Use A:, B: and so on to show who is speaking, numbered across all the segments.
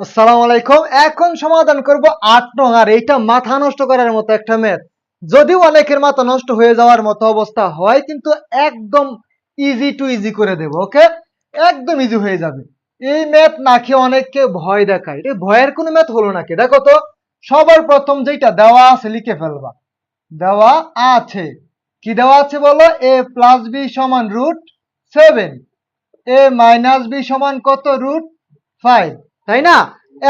A: আসসালামু আলাইকুম। এখন সমাধান করব ৮ নং, আর এইটা মাথা নষ্ট করার মতো একটা ম্যাথ। যদিও অনেকের মাথা নষ্ট হয়ে যাওয়ার মতো অবস্থা হয়, কিন্তু একদম ইজি টু ইজি করে দেব। ওকে, একদম ইজি হয়ে যাবে। এই ম্যাথ নাকি অনেককে ভয় দেখায়, এই ভয়ের কোনো ম্যাথ হলো নাকি? দেখো তো, সবার প্রথম যেটা দেওয়া আছে লিখে ফেলবা। দেওয়া আছে, কি দেওয়া আছে বলো? a প্লাস বি সমান √7, a মাইনাস বি সমান কত? √5, তাই না?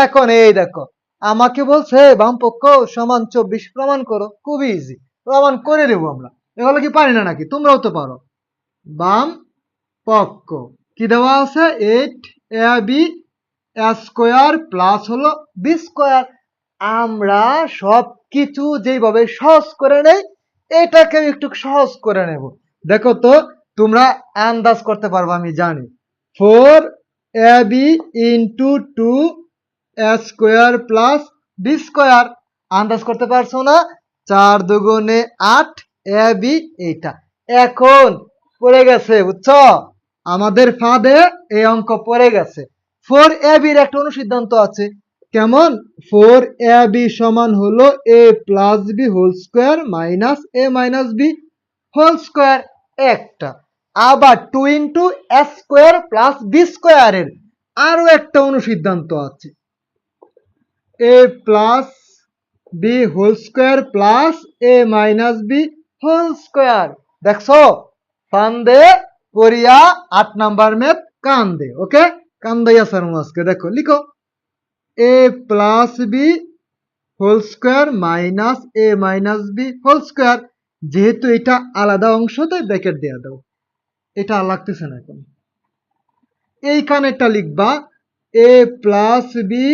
A: এখন এই দেখো, আমাকে বলছে বামপক্ষ সমান 24 প্রমাণ করো। খুবই ইজি, প্রমাণ করে দেবো আমরা। এগুলো কি পারি না নাকি? তোমরাও তো পারো। বাম পক্ষ কি দেওয়া আছে? 8ab² প্লাস হলো b²। আমরা সবকিছু যেভাবে সহজ করে নেই, এটাকে একটু সহজ করে নেব। দেখো তো, তোমরা আন্দাজ করতে পারবে আমি জানি। 4ab into 2a² plus b²। আন্দাজ করতে পারছো না? 4 দুগুণে 8, ab এইটা। এখন পড়ে গেছে, বুঝছো? আমাদের ফাঁদে এই অঙ্ক পড়ে গেছে। 4ab এর একটা অনুসিদ্ধান্ত আছে। কেমন? 4ab সমান হলো a plus B whole square minus a minus B whole square, একটা। আবার 2 ইন্টু a² প্লাস b² এর আরো একটা অনুসিদ্ধান্ত আছে, a plus B whole square plus a minus B whole square. দেখছো, ফান্দে পড়িয়া ৮ নাম্বার ম্যাথ কান্দে। ওকে, কান্দাইয়া স্যার আজকে। দেখো, লিখো a plus B whole square minus a minus B whole square. যেহেতু এটা আলাদা অংশ, তাই ব্র্যাকেট দেওয়া দাও। এটা আর লাগতেছে না। এখন এইখানেটা লিখবা a plus B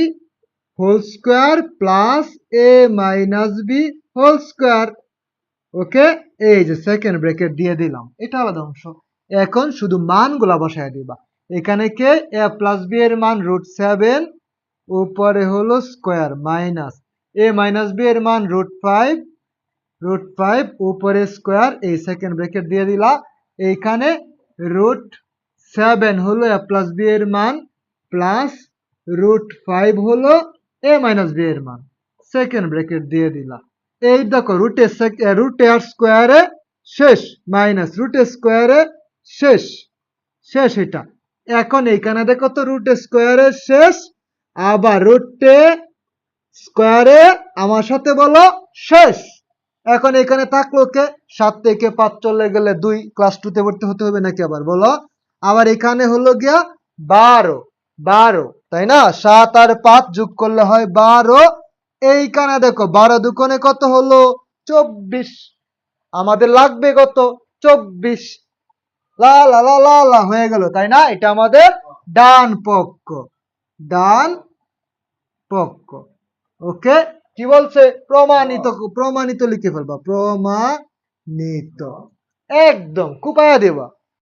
A: whole square plus a minus B whole square. Okay, এই যে সেকেন্ড ব্র্যাকেট দিয়ে দিলাম, এটা আলাদা অংশ। এখন শুধু মানগুলা বসায় দিবা। এখানে কে? a প্লাস বি এর মান √7, উপরে হলো square minus a minus B এর মান √5 উপরে স্কোয়ার, এই সেকেন্ড ব্র্যাকেট দিয়ে দিলা। এইখানে √7 হলো a প্লাস বি এর মান, প্লাস √5 হলো a মাইনাস বি এর মান, সেকেন্ড ব্র্যাকেট দিয়ে দিলা। এই দেখো, √a স্কোয়ারে শেষ, মাইনাস √a স্কোয়ারে শেষ, শেষ এটা। এখন এইখানে দেখো তো, √a স্কোয়ারে শেষ, আবার √a স্কোয়ারে আমার সাথে বলো শেষ। এখন এখানে থাকলো কে? 7 থেকে 5 চলে গেলে 2, ক্লাস 2 তে ভর্তি হতে হবে নাকি আবার বলো? আবার এখানে হলো গিয়া 12, তাই না? 7 আর 5 যোগ করলে হয় 12। এইখানে দেখো, 12 দুগুণে কত হলো? 24। আমাদের লাগবে কত? 24। লা লা লা লা লা হয়ে গেল, তাই না? এটা আমাদের ডান পক্ষ, ডান পক্ষ। ওকে, কি বলছে? প্রমাণিত, প্রমাণিত লিখে ফেলবা, প্রমাণিত। একদম কুপায়া দেবা।